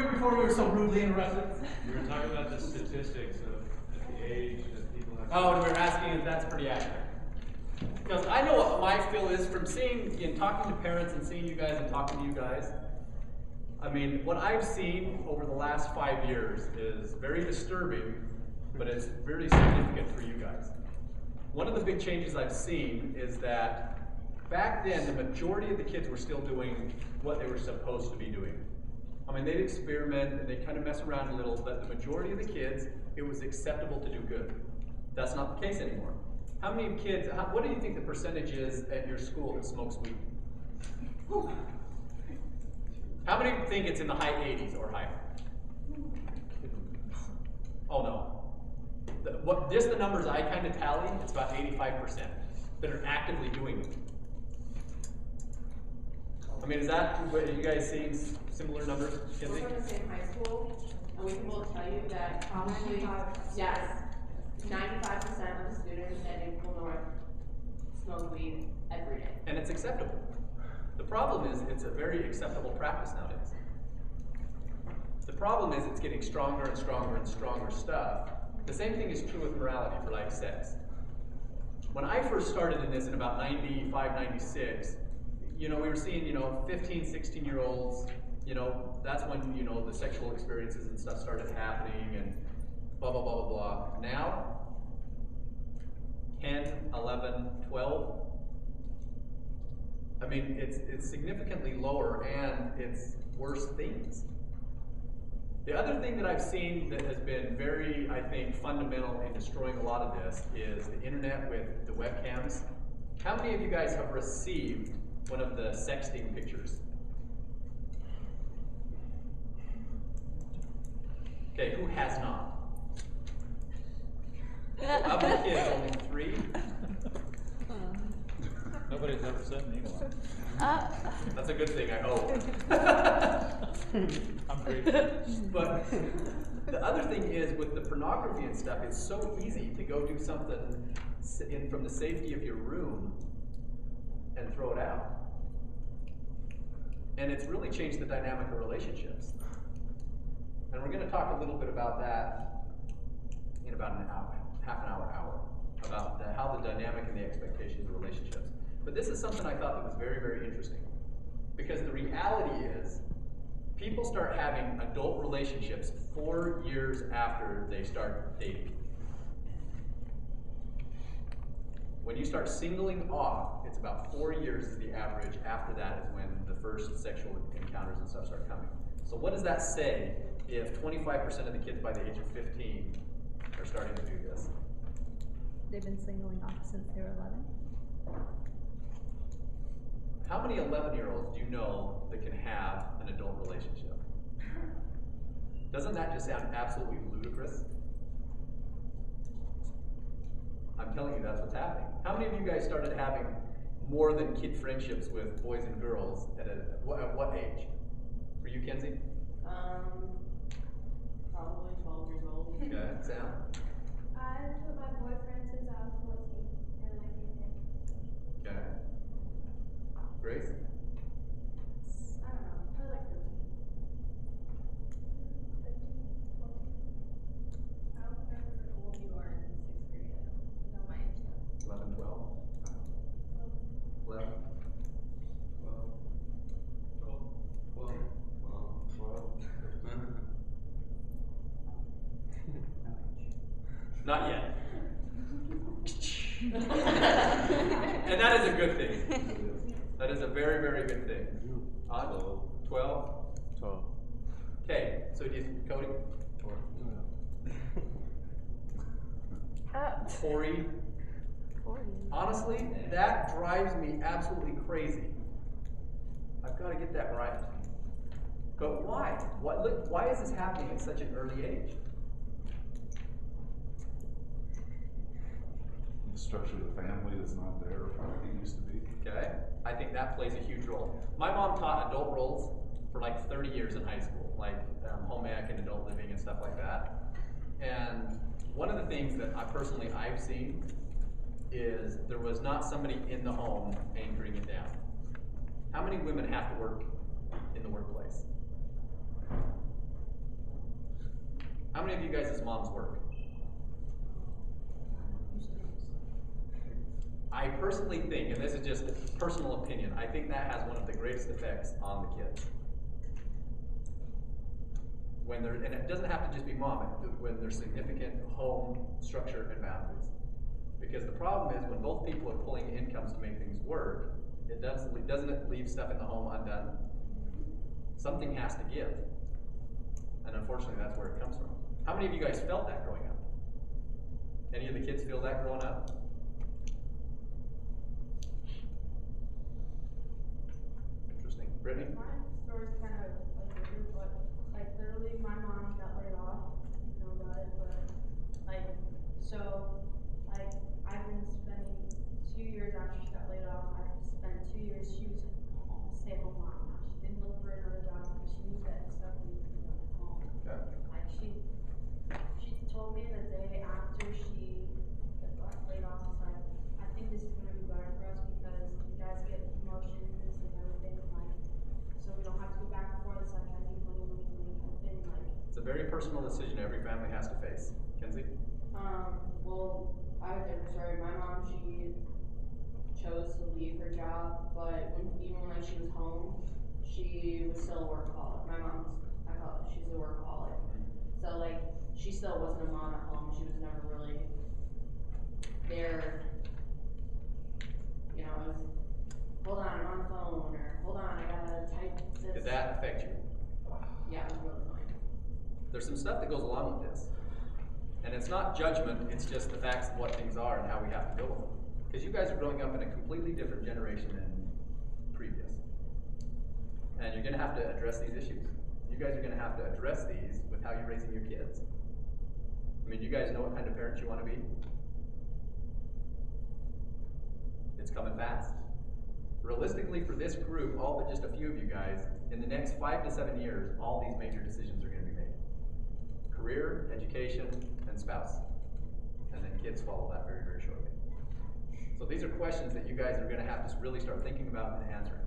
remember before we were so rudely interrupted? We were talking about the statistics of the age that people have. Oh, and we were asking if that's pretty accurate. Because I know what my feel is from seeing and talking to parents and seeing you guys and talking to you guys. I mean, what I've seen over the last 5 years is very disturbing, but it's very significant for you guys. One of the big changes I've seen is that back then, the majority of the kids were still doing what they were supposed to be doing. I mean, they'd experiment and they'd kind of mess around a little, but the majority of the kids, it was acceptable to do good. That's not the case anymore. How many kids, what do you think the percentage is at your school that smokes weed? How many think it's in the high 80s or higher? Oh no. Just the numbers I kind of tally, it's about 85% that are actively doing it. I mean, is that, are you guys seeing similar numbers? We're from the same high school, and we can both tell you that probably, yes, 95% of the students at Newport North smoke weed every day. And it's acceptable. The problem is it's a very acceptable practice nowadays. The problem is it's getting stronger and stronger and stronger stuff. The same thing is true with morality for like sex. When I first started in this in about 95, 96, we were seeing, 15, 16-year-olds, that's when, the sexual experiences and stuff started happening and blah, blah, blah, blah, blah. Now, 10, 11, 12, I mean, it's significantly lower and it's worse things. The other thing that I've seen that has been very, I think, fundamental in destroying a lot of this is the internet with the webcams. How many of you guys have received one of the sexting pictures? Okay, who has not? Of the kids, only 3. Nobody's ever sent me one. That's a good thing, I hope. I'm grateful. But the other thing is with the pornography and stuff, it's so easy to go do something from the safety of your room and throw it out. And it's really changed the dynamic of relationships. And we're going to talk a little bit about that in about an hour, half an hour, about how the dynamic and the expectations of relationships. But this is something I thought that was very, very interesting. Because the reality is, people start having adult relationships 4 years after they start dating. When you start singling off, it's about 4 years is the average. After that is when the first sexual encounters and stuff start coming. So what does that say if 25% of the kids by the age of 15 are starting to do this? They've been singling off since they were 11. How many 11-year-olds do you know that can have an adult relationship? Doesn't that just sound absolutely ludicrous? I'm telling you, that's what's happening. How many of you guys started having more than kid friendships with boys and girls at what age? For you, Kenzie? Probably 12 years old. Okay, Sam? I've been with my boyfriend since I was 14, and I gave him. Okay. Grace? I don't know, probably like 13. 15, 14. I don't remember how old you are in 6th grade. I don't know my age though. 11, 12? 11? 12. Not yet. And that is a good thing. That is a very, very good thing. 12? 12. Okay, so Cody? 40? Honestly, that drives me absolutely crazy. I've got to get that right. But why? Why is this happening at such an early age? The structure of the family is not there like it used to be. Okay, I think that plays a huge role. My mom taught adult roles for like 30 years in high school, like home ec and adult living and stuff like that. And one of the things that I've seen is there was not somebody in the home anchoring it down. How many women have to work in the workplace? How many of you guys as moms work? I personally think, and this is just personal opinion, I think that has one of the greatest effects on the kids. When there, and it doesn't have to just be mom, when there's significant home structure and boundaries. Because the problem is when both people are pulling incomes to make things work, doesn't it leave stuff in the home undone? Something has to give. And unfortunately, that's where it comes from. How many of you guys felt that growing up? Any of the kids feel that growing up? Interesting. Brittany? My story's kind of like weird, but like literally my mom got laid off. You know about it, but like so like I've been spending 2 years after she got laid off. I've spent 2 years. She was a stay-at-home mom now. She didn't look for another job because she knew that stuff needed to be done at home. Okay. Like she told me the day after she got laid off, it's like, I think this is gonna be better for us because you guys get promotions and everything, like, so we don't have to go back and forth. It's like, I need money kind of thing, like. It's a very personal decision every family has to face. Kenzie? Well, I have a different story. My mom, she chose to leave her job, but even when she was home, she was still a workaholic. My mom's, I call it, she's a workaholic. So like, she still wasn't a mom at home. She was never really there. You know, it was, hold on, I'm on the phone, or hold on, I gotta type this. Did that affect you? Yeah, it was really annoying. There's some stuff that goes along with this. And it's not judgment, it's just the facts of what things are and how we have to deal with them. Because you guys are growing up in a completely different generation than previous. And you're gonna have to address these issues. You guys are gonna have to address these with how you're raising your kids. I mean, you guys know what kind of parents you wanna be? It's coming fast. Realistically, for this group, all but just a few of you guys, in the next 5 to 7 years, all these major decisions are gonna be made. Career, education, and spouse. And then kids follow that very, very shortly. So these are questions that you guys are gonna have to really start thinking about and answering.